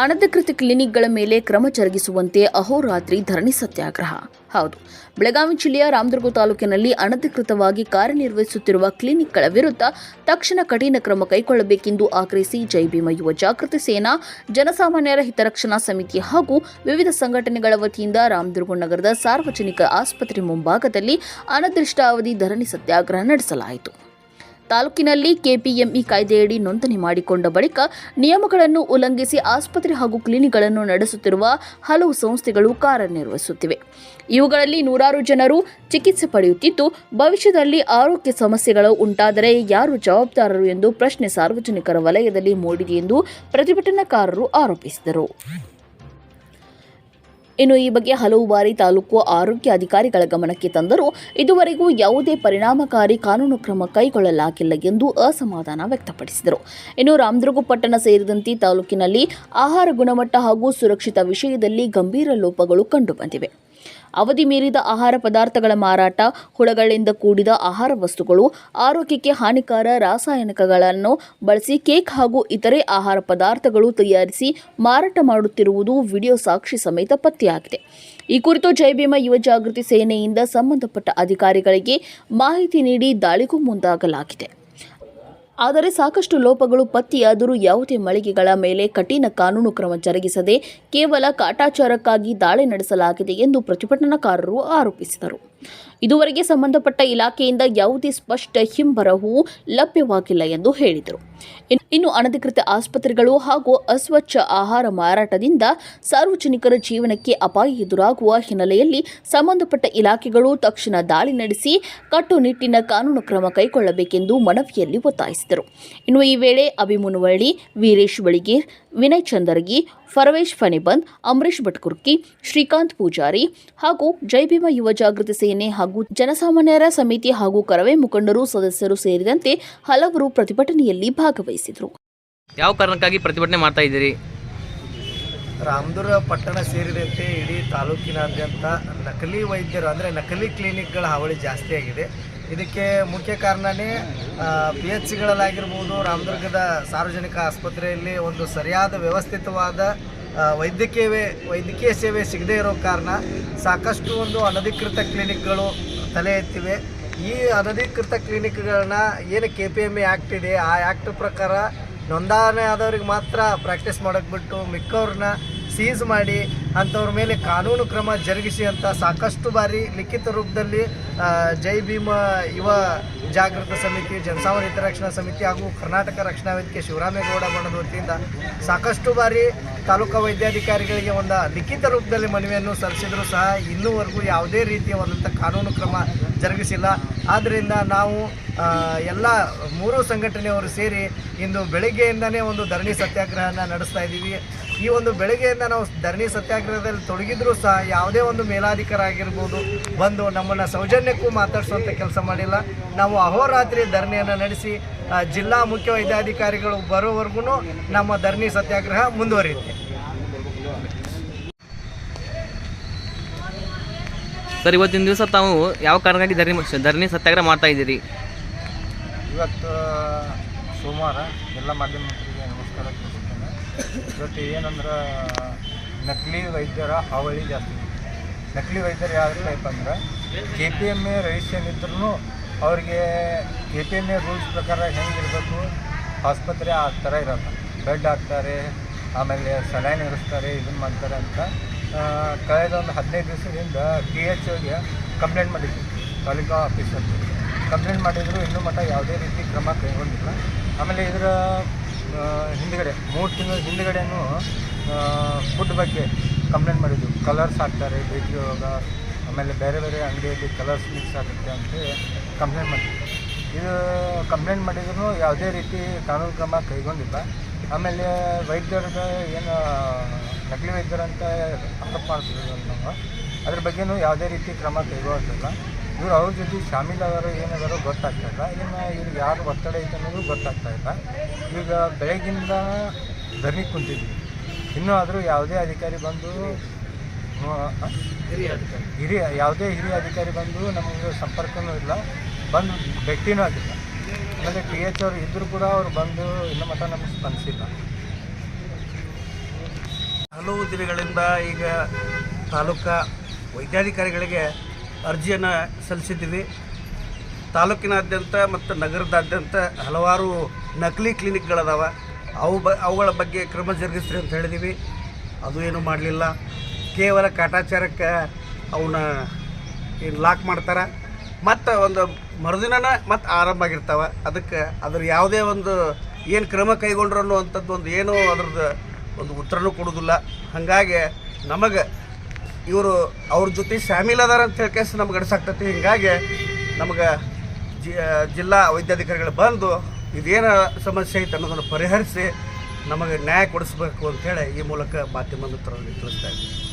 ಅನಧಿಕೃತ ಕ್ಲಿನಿಕ್ಗಳ ಮೇಲೆ ಕ್ರಮ ಜರುಗಿಸುವಂತೆ ಅಹೋರಾತ್ರಿ ಧರಣಿ ಸತ್ಯಾಗ್ರಹ. ಹೌದು, ಬೆಳಗಾವಿ ಜಿಲ್ಲೆಯ ರಾಮದುರ್ಗ ತಾಲೂಕಿನಲ್ಲಿ ಅನಧಿಕೃತವಾಗಿ ಕಾರ್ಯನಿರ್ವಹಿಸುತ್ತಿರುವ ಕ್ಲಿನಿಕ್ಗಳ ವಿರುದ್ಧ ತಕ್ಷಣ ಕಠಿಣ ಕ್ರಮ ಕೈಗೊಳ್ಳಬೇಕೆಂದು ಆಗ್ರಹಿಸಿ ಜೈ ಭೀಮ ಯುವ ಜಾಗೃತಿ ಸೇನಾ, ಜನಸಾಮಾನ್ಯರ ಹಿತರಕ್ಷಣಾ ಸಮಿತಿ ಹಾಗೂ ವಿವಿಧ ಸಂಘಟನೆಗಳ ವತಿಯಿಂದ ರಾಮದುರ್ಗ ನಗರದ ಸಾರ್ವಜನಿಕ ಆಸ್ಪತ್ರೆ ಮುಂಭಾಗದಲ್ಲಿ ಅನಿರ್ದಿಷ್ಟಾವಧಿ ಧರಣಿ ಸತ್ಯಾಗ್ರಹ ನಡೆಸಲಾಯಿತು. ತಾಲೂಕಿನಲ್ಲಿ ಕೆಪಿಎಂಇ ಕಾಯ್ದೆಯಡಿ ನೋಂದಣಿ ಮಾಡಿಕೊಂಡ ಬಳಿಕ ನಿಯಮಗಳನ್ನು ಉಲ್ಲಂಘಿಸಿ ಆಸ್ಪತ್ರೆ ಹಾಗೂ ಕ್ಲಿನಿಕ್ಗಳನ್ನು ನಡೆಸುತ್ತಿರುವ ಹಲವು ಸಂಸ್ಥೆಗಳು ಕಾರ್ಯನಿರ್ವಹಿಸುತ್ತಿವೆ. ಇವುಗಳಲ್ಲಿ ನೂರಾರು ಜನರು ಚಿಕಿತ್ಸೆ ಪಡೆಯುತ್ತಿದ್ದು, ಭವಿಷ್ಯದಲ್ಲಿ ಆರೋಗ್ಯ ಸಮಸ್ಯೆಗಳು ಉಂಟಾದರೆ ಯಾರು ಜವಾಬ್ದಾರರು ಎಂದು ಪ್ರಶ್ನೆ ಸಾರ್ವಜನಿಕರ ವಲಯದಲ್ಲಿ ಮೂಡಿದೆ ಎಂದು ಪ್ರತಿಭಟನಾಕಾರರು ಆರೋಪಿಸಿದರು. ಇನ್ನು ಈ ಬಗ್ಗೆ ಹಲವು ಬಾರಿ ತಾಲೂಕು ಆರೋಗ್ಯ ಅಧಿಕಾರಿಗಳ ಗಮನಕ್ಕೆ ತಂದರೂ ಇದುವರೆಗೂ ಯಾವುದೇ ಪರಿಣಾಮಕಾರಿ ಕಾನೂನು ಕ್ರಮ ಕೈಗೊಳ್ಳಲಾಗಿಲ್ಲ ಎಂದು ಅಸಮಾಧಾನ ವ್ಯಕ್ತಪಡಿಸಿದರು. ಇನ್ನು ರಾಮದುರ್ಗ ಪಟ್ಟಣ ಸೇರಿದಂತೆ ತಾಲೂಕಿನಲ್ಲಿ ಆಹಾರ ಗುಣಮಟ್ಟ ಹಾಗೂ ಸುರಕ್ಷಿತ ವಿಷಯದಲ್ಲಿ ಗಂಭೀರ ಲೋಪಗಳು ಕಂಡುಬಂದಿವೆ. ಅವಧಿ ಮೀರಿದ ಆಹಾರ ಪದಾರ್ಥಗಳ ಮಾರಾಟ, ಹುಳಗಳಿಂದ ಕೂಡಿದ ಆಹಾರ ವಸ್ತುಗಳು, ಆರೋಗ್ಯಕ್ಕೆ ಹಾನಿಕಾರ ರಾಸಾಯನಿಕಗಳನ್ನು ಬಳಸಿ ಕೇಕ್ ಹಾಗೂ ಇತರೆ ಆಹಾರ ಪದಾರ್ಥಗಳು ತಯಾರಿಸಿ ಮಾರಾಟ ಮಾಡುತ್ತಿರುವುದು ವಿಡಿಯೋ ಸಾಕ್ಷಿ ಸಮೇತ ಪತ್ತೆಯಾಗಿದೆ. ಈ ಕುರಿತು ಜೈ ಭೀಮ ಯುವ ಜಾಗೃತಿ ಸೇನೆಯಿಂದ ಸಂಬಂಧಪಟ್ಟ ಅಧಿಕಾರಿಗಳಿಗೆ ಮಾಹಿತಿ ನೀಡಿ ದಾಳಿಗೂ ಮುಂದಾಗಲಾಗಿದೆ. ಆದರೆ ಸಾಕಷ್ಟು ಲೋಪಗಳು ಪತ್ತೆಯಾದರೂ ಯಾವುದೇ ಮಳಿಗೆಗಳ ಮೇಲೆ ಕಠಿಣ ಕಾನೂನು ಕ್ರಮ ಜರುಗಿಸದೆ ಕೇವಲ ಕಾಟಾಚಾರಕ್ಕಾಗಿ ದಾಳಿ ನಡೆಸಲಾಗಿದೆ ಎಂದು ಪ್ರತಿಭಟನಾಕಾರರು ಆರೋಪಿಸಿದರು. ಇದುವರೆಗೆ ಸಂಬಂಧಪಟ್ಟ ಇಲಾಖೆಯಿಂದ ಯಾವುದೇ ಸ್ಪಷ್ಟ ಹಿಂಬರಹವೂ ಲಭ್ಯವಾಗಿಲ್ಲ ಎಂದು ಹೇಳಿದರು. ಇನ್ನು ಅನಧಿಕೃತ ಆಸ್ಪತ್ರೆಗಳು ಹಾಗೂ ಅಸ್ವಚ್ಛ ಆಹಾರ ಮಾರಾಟದಿಂದ ಸಾರ್ವಜನಿಕರ ಜೀವನಕ್ಕೆ ಅಪಾಯ ಎದುರಾಗುವ ಹಿನ್ನೆಲೆಯಲ್ಲಿ ಸಂಬಂಧಪಟ್ಟ ಇಲಾಖೆಗಳು ತಕ್ಷಣ ದಾಳಿ ನಡೆಸಿ ಕಟ್ಟುನಿಟ್ಟಿನ ಕಾನೂನು ಕ್ರಮ ಕೈಗೊಳ್ಳಬೇಕೆಂದು ಮನವಿಯಲ್ಲಿ ಒತ್ತಾಯಿಸಿದರು. ಇನ್ನು ಈ ವೇಳೆ ಅಭಿಮುನವಳ್ಳಿ, ವೀರೇಶ್ ಬಳಿಗೇರ್, ವಿನಯ್ ಚಂದರ್ಗಿ, ಫರವೇಶ್ ಫಣಿಬಂದ್, ಅಮರೀಶ್ ಭಟ್ಕುರ್ಕಿ, ಶ್ರೀಕಾಂತ್ ಪೂಜಾರಿ ಹಾಗೂ ಜೈ ಭೀಮ ಯುವ ಜಾಗೃತಿ ಸೇನೆ ಹಾಗೂ ಜನಸಾಮಾನ್ಯರ ಸಮಿತಿ ಹಾಗೂ ಕರವೇ ಮುಖಂಡರು ಸದಸ್ಯರು ಸೇರಿದಂತೆ ಹಲವರು ಪ್ರತಿಭಟನೆಯಲ್ಲಿ ಭಾಗವಹಿಸಿದರು. ಯಾವ ಕಾರಣಕ್ಕಾಗಿ ಪ್ರತಿಭಟನೆ ಮಾಡ್ತಾ ಇದ್ದೀರಿ? ರಾಮದುರ್ಗ ಪಟ್ಟಣ ಸೇರಿದಂತೆ ಇಡೀ ತಾಲೂಕಿನಾದ್ಯಂತ ನಕಲಿ ವೈದ್ಯರು ಅಂದರೆ ನಕಲಿ ಕ್ಲಿನಿಕ್ಗಳ ಹಾವಳಿ ಜಾಸ್ತಿ ಆಗಿದೆ. ಇದಕ್ಕೆ ಮುಖ್ಯ ಕಾರಣನೇ PHCಗಳಲ್ಲಾಗಿರ್ಬೋದು, ರಾಮದುರ್ಗದ ಸಾರ್ವಜನಿಕ ಆಸ್ಪತ್ರೆಯಲ್ಲಿ ಒಂದು ಸರಿಯಾದ ವ್ಯವಸ್ಥಿತವಾದ ವೈದ್ಯಕೀಯ ಸೇವೆ ಸಿಗದೇ ಇರೋ ಕಾರಣ ಸಾಕಷ್ಟು ಒಂದು ಅನಧಿಕೃತ ಕ್ಲಿನಿಕ್ಗಳು ತಲೆ ಎತ್ತಿವೆ. ಈ ಅನಧಿಕೃತ ಕ್ಲಿನಿಕ್ಗಳನ್ನ ಏನು KPME ಆ್ಯಕ್ಟ್ ಇದೆ, ಆ ಆ್ಯಕ್ಟ್ ಪ್ರಕಾರ ನೋಂದಣಿ ಆದವ್ರಿಗೆ ಮಾತ್ರ ಪ್ರಾಕ್ಟೀಸ್ ಮಾಡೋಕ್ಕೆ ಬಿಟ್ಟು ಮಿಕ್ಕವ್ರನ್ನ ಸೀಸ್ ಮಾಡಿ ಅಂಥವ್ರ ಮೇಲೆ ಕಾನೂನು ಕ್ರಮ ಜರುಗಿಸಿ ಅಂತ ಸಾಕಷ್ಟು ಬಾರಿ ಲಿಖಿತ ರೂಪದಲ್ಲಿ ಜೈ ಭೀಮ ಯುವ ಜಾಗೃತ ಸಮಿತಿ, ಜನಸಾಮಾನ್ಯ ಹಿತರಕ್ಷಣಾ ಸಮಿತಿ ಹಾಗೂ ಕರ್ನಾಟಕ ರಕ್ಷಣಾ ವೇದಿಕೆ ಶಿವರಾಮೇಗೌಡ ಬಣದ ವತಿಯಿಂದ ಸಾಕಷ್ಟು ಬಾರಿ ತಾಲೂಕಾ ವೈದ್ಯಾಧಿಕಾರಿಗಳಿಗೆ ಒಂದು ಲಿಖಿತ ರೂಪದಲ್ಲಿ ಮನವಿಯನ್ನು ಸಲ್ಲಿಸಿದರೂ ಸಹ ಇನ್ನೂವರೆಗೂ ಯಾವುದೇ ರೀತಿಯಾದಂಥ ಕಾನೂನು ಕ್ರಮ ಜರುಗಿಸಿಲ್ಲ. ಆದ್ದರಿಂದ ನಾವು ಎಲ್ಲ ಮೂರೂ ಸಂಘಟನೆಯವರು ಸೇರಿ ಇಂದು ಬೆಳಗ್ಗೆಯಿಂದನೇ ಒಂದು ಧರಣಿ ಸತ್ಯಾಗ್ರಹನ ನಡೆಸ್ತಾ ಇದ್ದೀವಿ. ಈ ಒಂದು ಬೆಳಗ್ಗೆಯಿಂದ ನಾವು ಧರಣಿ ಸತ್ಯಾಗ್ರಹದಲ್ಲಿ ತೊಡಗಿದ್ರೂ ಸಹ ಯಾವುದೇ ಒಂದು ಮೇಲಾಧಿಕಾರಿ ಆಗಿರ್ಬೋದು ಬಂದು ನಮ್ಮನ್ನು ಸೌಜನ್ಯಕ್ಕೂ ಮಾತಾಡಿಸುವಂಥ ಕೆಲಸ ಮಾಡಿಲ್ಲ. ನಾವು ಅಹೋರಾತ್ರಿ ಧರಣಿಯನ್ನು ನಡೆಸಿ ಜಿಲ್ಲಾ ಮುಖ್ಯ ವೈದ್ಯಾಧಿಕಾರಿಗಳು ಬರೋವರೆಗೂ ನಮ್ಮ ಧರಣಿ ಸತ್ಯಾಗ್ರಹ ಮುಂದುವರಿಯುತ್ತೆ. ಸರ್, ಇವತ್ತಿನ ದಿವಸ ತಾವು ಯಾವ ಕಾರಣಕ್ಕಾಗಿ ಧರಣಿ ಸತ್ಯಾಗ್ರಹ ಮಾಡ್ತಾ ಇದ್ದೀರಿ? ಇವತ್ತು ಸೋಮವಾರ ಎಲ್ಲ ಮಾಧ್ಯಮ ಮಿತ್ರರಿಗೆ ನಮಸ್ಕಾರ ತಿಳಿಸುತ್ತೇನೆ. ಇವತ್ತು ಏನಂದ್ರೆ ನಕಲಿ ವೈದ್ಯರ ಹಾವಳಿ ಜಾಸ್ತಿ. ನಕಲಿ ವೈದ್ಯರು ಯಾವ ಟೈಪ್ ಅಂದ್ರೆ KPME ರಿಜಿಸ್ಟ್ರೇಷನ್ ಇದ್ರೂ ಅವ್ರಿಗೆ KPME ರೂಲ್ಸ್ ಪ್ರಕಾರ ಹೆಂಗಿರಬೇಕು ಆಸ್ಪತ್ರೆ ಆ ಥರ ಇರೋಲ್ಲ. ಬೆಡ್ ಹಾಕ್ತಾರೆ, ಆಮೇಲೆ ಸಲೈನ್ ಇರಿಸ್ತಾರೆ, ಇದನ್ನು ಮಾಡ್ತಾರೆ ಅಂತ ಕಳೆದ ಒಂದು 15 ದಿವಸದಿಂದ THOಗೆ ಕಂಪ್ಲೇಂಟ್ ಮಾಡಿದ್ವಿ. ತಾಲೂಕಾ ಆಫೀಸಲ್ಲಿ ಕಂಪ್ಲೇಂಟ್ ಮಾಡಿದ್ರು, ಇನ್ನೂ ಮಟ್ಟ ಯಾವುದೇ ರೀತಿ ಕ್ರಮ ಕೈಗೊಂಡಿಲ್ಲ. ಆಮೇಲೆ ಇದರ ಹಿಂದುಗಡೆ 3 ತಿಂಗಳ ಹಿಂದುಗಡೆನೂ ಫುಡ್ ಬಗ್ಗೆ ಕಂಪ್ಲೇಂಟ್ ಮಾಡಿದ್ವಿ. ಕಲರ್ಸ್ ಹಾಕ್ತಾರೆ ಬೇಕ್ರಿ ಒಳಗೆ, ಆಮೇಲೆ ಬೇರೆ ಬೇರೆ ಅಂಗಡಿಯಲ್ಲಿ ಕಲರ್ಸ್ ಮಿಕ್ಸ್ ಆಗುತ್ತೆ ಅಂತೇಳಿ ಕಂಪ್ಲೇಂಟ್ ಮಾಡಿದ್ವಿ. ಇದು ಕಂಪ್ಲೇಂಟ್ ಮಾಡಿದ್ರು ಯಾವುದೇ ರೀತಿ ಕಾನೂನು ಕ್ರಮ ಕೈಗೊಂಡಿಲ್ಲ. ಆಮೇಲೆ ವೈದ್ಯರಿಗೆ ಏನು ನಕಲಿ ವೈದ್ಯರಂತ ಆರೋಪ ಮಾಡ್ತಿದ್ರು ನಾವು, ಅದ್ರ ಬಗ್ಗೆಯೂ ಯಾವುದೇ ರೀತಿ ಕ್ರಮ ಕೈಗೊಳ್ಳಿಲ್ಲ. ಇವರು ಅವ್ರ ಜೊತೆ ಶಾಮೀಲಾದರು ಏನಾದರೂ ಗೊತ್ತಾಗ್ತಾಯಿಲ್ಲ. ಇನ್ನು ಇವ್ರಿಗೆ ಯಾರು ಒತ್ತಡ ಐತೆ ಅನ್ನೋದು ಗೊತ್ತಾಗ್ತಾಯಿಲ್ಲ. ಈಗ ಬೆಳಗ್ಗಿಂದ ಧರಣಿ ಕುಂತಿದ್ವಿ, ಇನ್ನೂ ಆದರೂ ಯಾವುದೇ ಅಧಿಕಾರಿ ಬಂದು ಯಾವುದೇ ಹಿರಿಯ ಅಧಿಕಾರಿ ಬಂದು ನಮಗೆ ಸಂಪರ್ಕವೂ ಇಲ್ಲ, ಬಂದು ಭೇಟಿನೂ ಆಗಿಲ್ಲ. ಆಮೇಲೆ TH ಅವರು ಇದ್ದರೂ ಕೂಡ ಅವ್ರು ಬಂದು ಇನ್ನೂ ಮಟ್ಟ ನಮಗೆ ಸ್ಪಂದಿಸಿಲ್ಲ. ದಿನಗಳಿಂದ ಈಗ ತಾಲೂಕಾ ವೈದ್ಯಾಧಿಕಾರಿಗಳಿಗೆ ಅರ್ಜಿಯನ್ನು ಸಲ್ಲಿಸಿದ್ದೀವಿ. ತಾಲೂಕಿನಾದ್ಯಂತ ಮತ್ತು ನಗರದಾದ್ಯಂತ ಹಲವಾರು ನಕಲಿ ಕ್ಲಿನಿಕ್ಗಳದಾವ. ಅವುಗಳ ಬಗ್ಗೆ ಕ್ರಮ ಜರುಗಿಸ್ರಿ ಅಂತ ಹೇಳಿದ್ದೀವಿ. ಅದು ಏನೂ ಮಾಡಲಿಲ್ಲ. ಕೇವಲ ಕಾಟಾಚಾರಕ್ಕೆ ಅವನ್ನ ಏನು ಲಾಕ್ ಮಾಡ್ತಾರೆ, ಮತ್ತು ಒಂದು ಮರುದಿನ ಮತ್ತು ಆರಂಭ ಆಗಿರ್ತಾವೆ. ಅದಕ್ಕೆ ಅದ್ರ ಯಾವುದೇ ಒಂದು ಏನು ಕ್ರಮ ಕೈಗೊಂಡ್ರು ಅನ್ನುವಂಥದ್ದು ಒಂದು ಏನೂ ಅದ್ರದ್ದು ಒಂದು ಉತ್ತರನೂ ಕೊಡೋದಿಲ್ಲ. ಹಾಗಾಗಿ ನಮಗೆ ಇವರು ಅವ್ರ ಜೊತೆ ಶಾಮೀಲ್ ಅದಾರ ಅಂತ ಹೇಳ್ಕೇಸ್ ನಮ್ಗೆ ಅನಿಸಾಗ್ತೈತಿ. ಹೀಗಾಗಿ ನಮಗೆ ಜಿಲ್ಲಾ ವೈದ್ಯಾಧಿಕಾರಿಗಳು ಬಂದು ಇದೇನು ಸಮಸ್ಯೆ ಐತೆ ಅನ್ನೋದನ್ನು ಪರಿಹರಿಸಿ ನಮಗೆ ನ್ಯಾಯ ಕೊಡಿಸ್ಬೇಕು ಅಂಥೇಳಿ ಈ ಮೂಲಕ ಮಾಧ್ಯಮದ ತಿಳಿಸ್ತಾ ಇದ್ದೀವಿ.